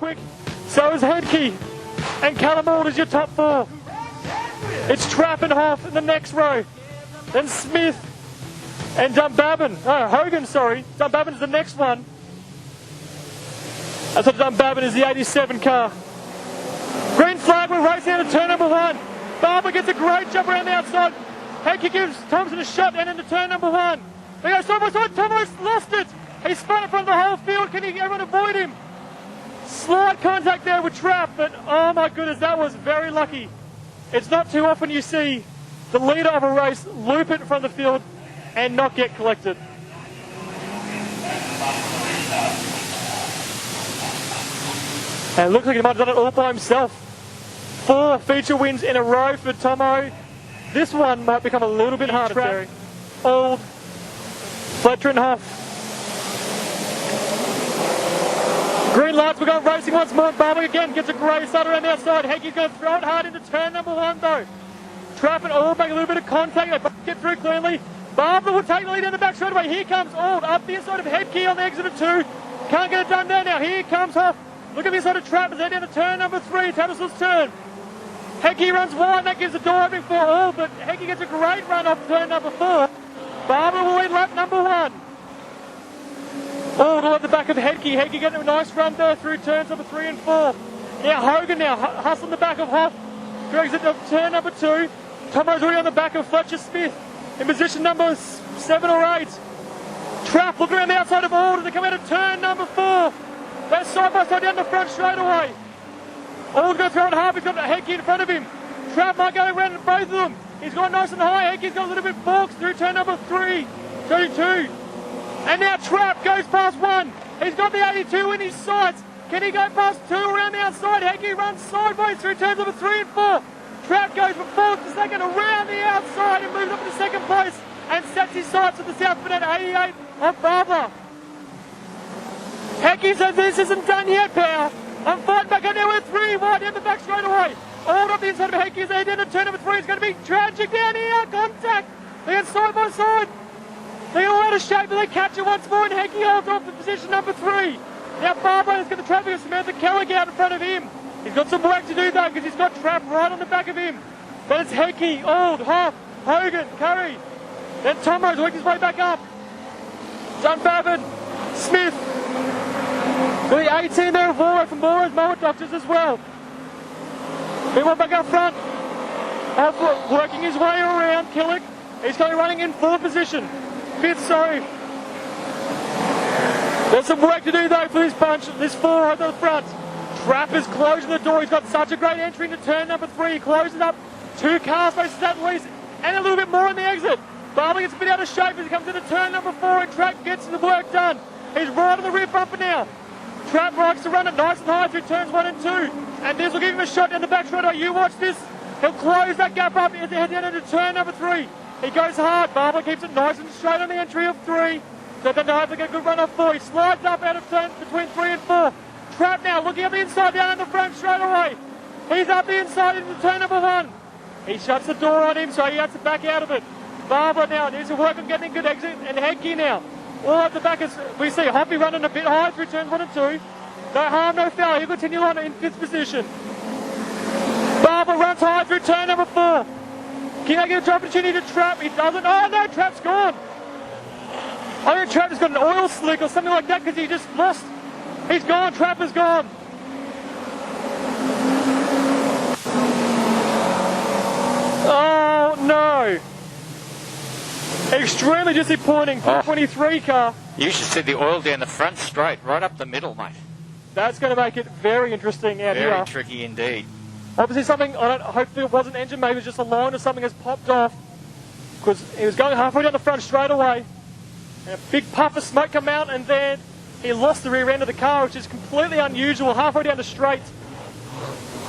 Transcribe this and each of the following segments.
quick. So is Headkey. And Callum Ord is your top 4. It's Trapp and Hoff in the next row. Then Smith and Dunbabin. Oh, Hogan, sorry. Dunbabin is the next one. I thought Dunbabin is the 87 car. Green flag, we're racing into turn number 1. Barber gets a great jump around the outside. Headkey gives Thompson a shot and into turn number 1. They go side by side. Thomas lost it. He spun it from the whole field. Can everyone avoid him? Slight contact there with Trapp, but oh my goodness, that was very lucky. It's not too often you see the leader of a race loop it from the field and not get collected. And it looks like he might have done it all by himself. 4 feature wins in a row for Tomo. This one might become a little bit harder. Trapp, Ord, Fletcher and Huff. Green lights, we're going racing once more. Barber again gets a great start around the outside. Headkey's going to throw it hard into turn number 1 though. Trapp and Ord make a little bit of contact. They both get through cleanly. Barber will take the lead in the back straight away. Here comes Ord up the inside of Headkey on the exit of 2. Can't get it done there now. Here comes Huff. Look at the inside of Trapp as they head into turn number 3. Tattersall's turn. Headkey runs wide. That gives the door opening for Ord, but Headkey gets a great run off turn number 4. Barber will lead lap number 1. Ord at the back of Headkey. Headkey getting a nice run there through turns number 3 and 4. Now Hogan now hustling the back of Hoff. Drags it to turn number 2. Tomo's already on the back of Fletcher Smith in position number 7 or 8. Trapp looking around the outside of Ord as they come out of turn number 4. They're side by side down the front straight away. Ord's going to throw it hard. He's got Headkey in front of him. Trapp might go around both of them. He's gone nice and high. Headkey's got a little bit forks through turn number 3. 32. And now Trapp goes past 1. He's got the 82 in his sights. Can he go past 2 around the outside? Headkey runs sideways through turns number 3 and 4. Trapp goes from 4th to 2nd around the outside and moves up into 2nd place and sets his sights at the South Burnett 88 of Barber. Headkey says this isn't done yet, pal. I'm fighting back on now. We're 3 wide down the back straight away. All up the inside of Headkey as they head into turn number 3. It's going to be tragic down here. Contact. They get side by side. They get all out of shape, but they catch it once more, and Headkey holds off to position number 3. Now Barber has got the traffic of Samantha Kellogg out in front of him. He's got some work to do though, because he's got Trapp right on the back of him. But it's Headkey, Ord, Hoff, Hogan, Curry. Then Tomo's worked his way back up. Dunbabin, Smith. Got the 18 there of Voro from Moro's Mullet Doctors as well. Meanwhile back up front. Hoff working his way around Kellogg. He's currently running in 4th position. 5th, sorry. There's some work to do though for this bunch, this 4 right at the front. Trapp is closing the door. He's got such a great entry into turn number 3. He closes up 2 car spaces at least and a little bit more on the exit. Barber gets a bit out of shape as he comes into turn number 4 and Trapp gets the work done. He's right on the rear bumper now. Trapp likes to run it nice and high through turns 1 and 2. And this will give him a shot down the back straight away. You watch this. He'll close that gap up as he heads down into turn number 3. He goes hard. Barber keeps it nice and straight on the entry of 3. So then they'll have to get a good run off 4. He slides up out of turn between 3 and 4. Trapp now looking up the inside down in the front straight away. He's up the inside into turn number 1. He shuts the door on him, so he has to back out of it. Barber now needs to work on getting a good exit, and Headkey now. All at the back as we see Hoppy running a bit high through turns 1 and 2. No harm, no foul. He'll continue on in 5th position. Barber runs high through turn number 4. Can I get an opportunity to Trapp? He doesn't. Oh no, Trapp's gone. I think Trapp has got an oil slick or something like that because he just lost. He's gone. Trapp is gone. Oh no. Extremely disappointing for the 23 car. You should see the oil down the front straight, right up the middle, mate. That's going to make it very interesting out here. Very tricky indeed. Obviously something, hopefully it wasn't engine, maybe it was just a line or something has popped off. Because he was going halfway down the front straight away. And a big puff of smoke come out and then he lost the rear end of the car, which is completely unusual, halfway down the straight.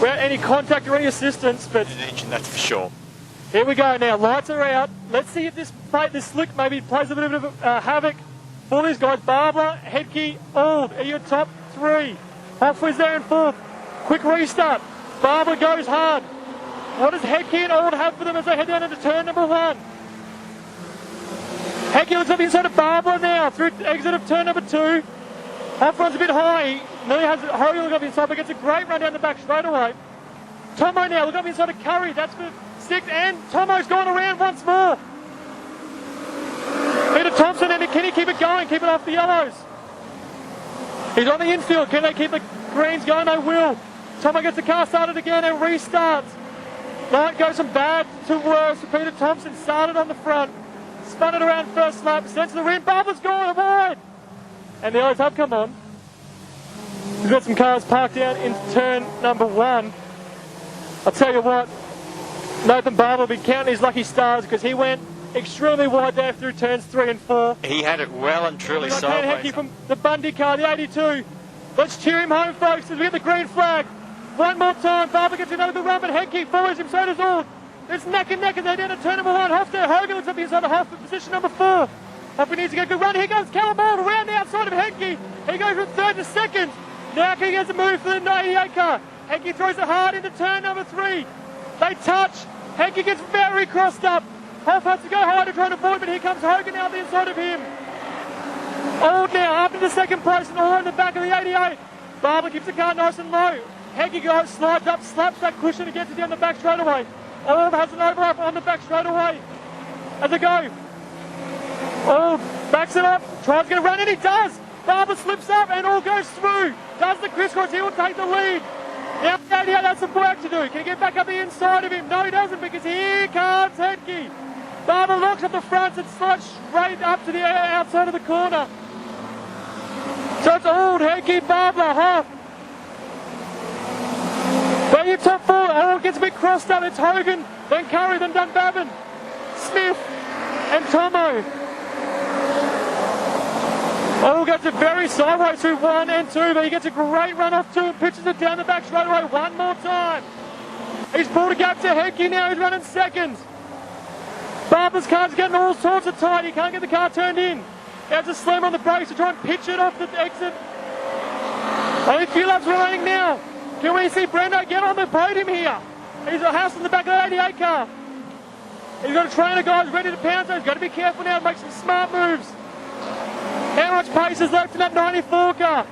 Without any contact or any assistance, but... An engine, that's for sure. Here we go now, lights are out. Let's see if this slick maybe plays a bit of havoc for these guys. Barber, Headkey, Ord are your top 3. Hoffman's there in 4th. Quick restart. Barber goes hard. What does Headkey and Ord have for them as they head down into turn number 1? Headkey looks up the inside of Barber now through exit of turn number 2. Hoff runs a bit high. nearly has Hogan look up inside, but gets a great run down the back straight away. Tomo now, look up inside of Curry, that's for 6th, and Tomo's gone around once more. Peter Thompson, and can he keep it going, keep it off the yellows? He's on the infield, can they keep the greens going? They will. Tomo gets the car started again and restarts. Light goes from bad to worse. Peter Thompson started on the front, spun it around first lap, sent to the rim, Barbara's gone wide. And the yellows have come on. We've got some cars parked down in turn number 1. I'll tell you what, Nathan Barber will be counting his lucky stars because he went extremely wide there through turns 3 and 4. He had it well and truly We've got Dan sideways. Hecky from the Bundy car, the 82. Let's cheer him home, folks, as we get the green flag. One more time, Barber gets another good run, but Henke follows him, so does all. It's neck and neck as they down to turn number 1. Hofstad, Hogan looks up the inside of Hoff for position number 4. Hoffman needs to get a good run. Here goes Callum Ball around the outside of Henke. He goes from 3rd to 2nd. Now he gets a move for the 98 car. Henke throws it hard into turn number 3. They touch. Henke gets very crossed up. Hoff has to go high to try and avoid, but here comes Hogan out the inside of him. All now up into 2nd place and all in the back of the 88. Barber keeps the car nice and low. Henke goes, slides up, slaps that cushion and gets it down the back straight away. All has an overlap on the back straight away. As they go. All backs it up, tries to get a run, and he does. Barber slips up and all goes through. Does the crisscross, he will take the lead. Now 88 has some work to do. Can he get back up the inside of him? No, he doesn't, because here comes Henke. Barber locks up the front and slides straight up to the outside of the corner. So it's all Henke, Barber, Hoff. But your top 4, all gets a bit crossed up. It's Hogan, then Curry, then Dunbabin, Smith, and Tomo. All gets it very sideways through 1 and 2, but he gets a great run off 2 and pitches it down the back straight away one more time. He's pulled a gap to Henke now, he's running 2nd. Barber's car's getting all sorts of tight, he can't get the car turned in. He has to slam on the brakes to try and pitch it off the exit. Only a few laps remaining now. Can we see Brendo get on the podium here? He's a house in the back of the 88 car. He's got a train of guys ready to pound, so he's got to be careful now and make some smart moves. How much pace is left in that 94 car?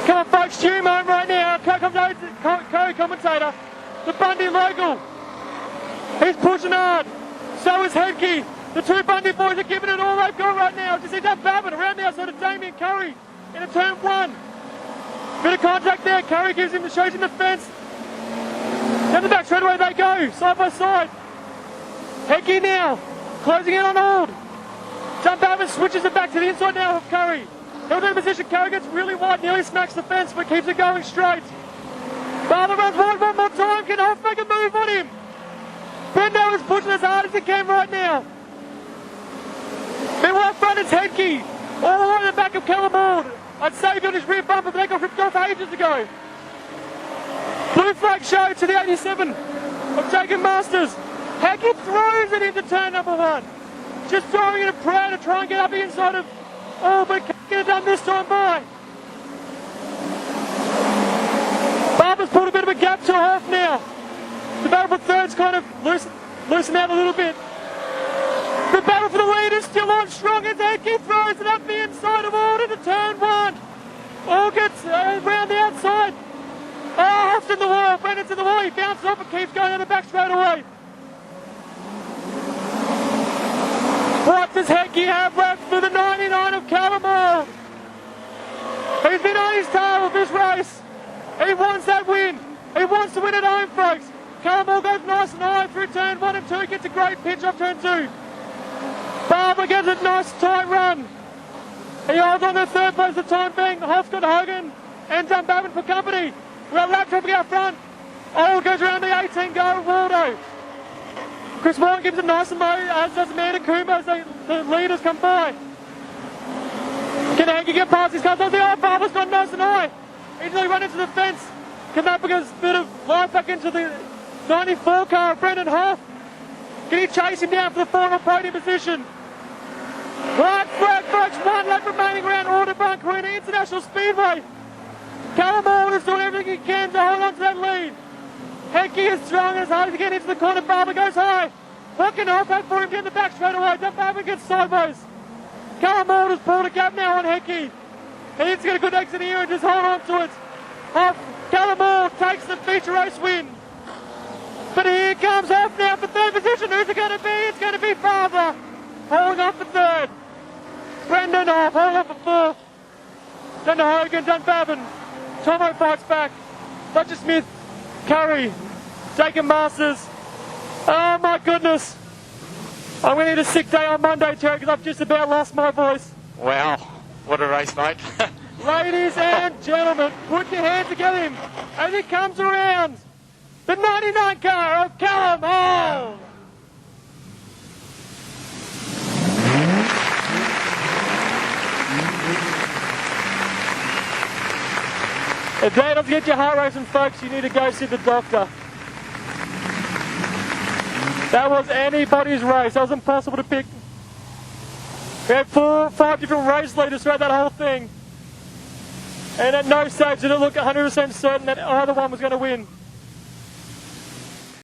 Come on, folks, cheer him home right now. Co-commentator, the Bundy local. He's pushing hard. So is Henke. The 2 Bundy boys are giving it all they've got right now. Just see that Babbitt around the outside of Damien Curry in a turn 1. Bit of contact there. Curry shows him the fence. Down the back straight away they go, side by side. Henke now, closing in on Old. Jump over, switches it back to the inside now of Curry. Held in position, Curry gets really wide, nearly smacks the fence, but keeps it going straight. Barber runs wide one more time, can Hoff make a move on him? Brendo is pushing as hard as he can right now. Meanwhile up front it's Henke, all the way in the back of Callum. I'd say he got his rear bumper, but they got ripped off ages ago. Blue flag show to the 87 of Jacob Masters. Henke throws it into turn number 1. Just throwing it a prayer to try and get up the inside of all, but can't get it done this time by. Barber's pulled a bit of a gap to Hoff now. The battle for third's kind of loosened out a little bit. The battle for the lead is still on strong as Henke throws it up the inside of all into turn 1. All gets around the outside. Oh, Hoff's in the wall, Brennan's in the wall, he bounces off and keeps going down the back straight away. What does Henke have left for the 99 of Callum? He's been on his tail of this race. He wants that win. He wants to win at home, folks. Callum goes nice and high through turn 1 and 2, gets a great pitch off turn 2. Barber gets a nice tight run. He holds on to 3rd place for the time being. Hoff's got Hogan and Dunbabin for company. We've got lap traffic out front. All goes around the 18 go Waldo. Chris Warren gives it nice and low, as does Amanda Kumba as the leaders come by. Can Henke get past his car? Oh, Barber's gone nice and high. He's nearly run into the fence. Can that bring a bit of life back into the 94 car of Brendan Hoff? Can he chase him down for the final podium position? Right flag, folks, 1 lap remaining around Autobarn Carina International Speedway. Callum Ball is doing everything he can to hold on to that lead. Henke is strong as hard as he gets into the corner. Barber goes high. What can Hoff have for him down the back straight away? Then Barber gets sideways. Callum Ball has pulled a gap now on Henke. He needs to get a good exit here and just hold on to it. Callum Moore takes the feature race win. But here comes Hoff now for third position. Who's it going to be? It's going to be Barber. Holding off for third. Brendan Hoff holding off for fourth. Dunn Hogan, Dunfavin. Tomo fights back. Fletcher Smith, Curry, Jacob Masters. Oh my goodness. I'm going to need a sick day on Monday, Terry, because I've just about lost my voice. Wow, what a race, mate. Ladies and gentlemen, put your hands together him as he comes around. The 99 car of Callum Hall. If that doesn't get your heart racing, folks, you need to go see the doctor. That was anybody's race. That was impossible to pick. We had 4 or 5 different race leaders throughout that whole thing. And at no stage did it look 100% certain that either one was going to win.